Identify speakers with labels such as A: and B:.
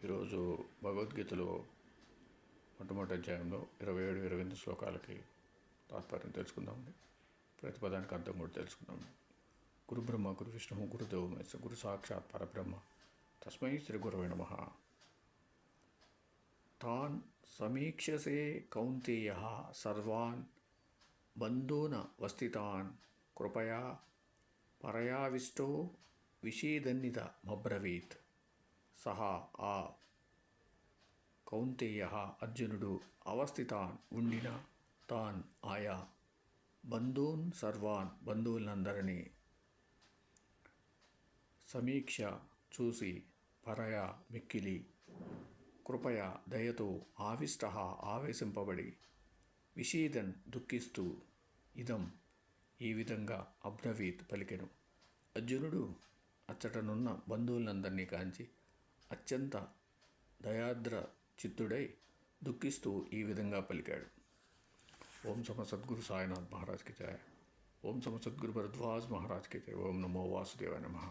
A: ఈరోజు భగవద్గీతలో మొట్టమొదటి అధ్యాయంలో 27-28 శ్లోకాలకి తాత్పర్యం తెలుసుకుందామండి. ప్రతి పదానికి అర్థం కూడా తెలుసుకుందాం. గురు బ్రహ్మ గురు విష్ణు గురుదేవ మహేశ్వర గురు సాక్షాత్ పరబ్రహ్మ తస్మై శ్రీ గురవే నమః. తాన్ సమీక్షసే కౌంతేయ సర్వాన్ బంధూన్ వస్థితాన్ కృపయా పరయావిష్టో విషేదన్నిదమబ్రవీత్. సహా ఆ కౌంతేయ అర్జునుడు అవస్థితాన్ ఉండిన తాన్ ఆయా బంధూన్ సర్వాన్ బంధువులందరినీ సమీక్ష చూసి పరయ మిక్కిలి కృపయ దయతో ఆవిష్ట ఆవేశింపబడి విషేదన్ దుఃఖిస్తూ ఇదం ఈ విధంగా అబ్రవీత్ పలికెను. అర్జునుడు అచ్చటనున్న బంధువులందరినీ కాంచి అత్యంత దయాద్ర చిత్తుడై దుఃఖిస్తూ ఈ విధంగా పలికాడు. ఓం సమ సద్గురు సాయినాథ్ మహారాజ్కి జయ. ఓం సమ సద్గురు భరద్వాజ్ మహారాజ్కి జయ. ఓం నమో వాసుదేవాయ నమః.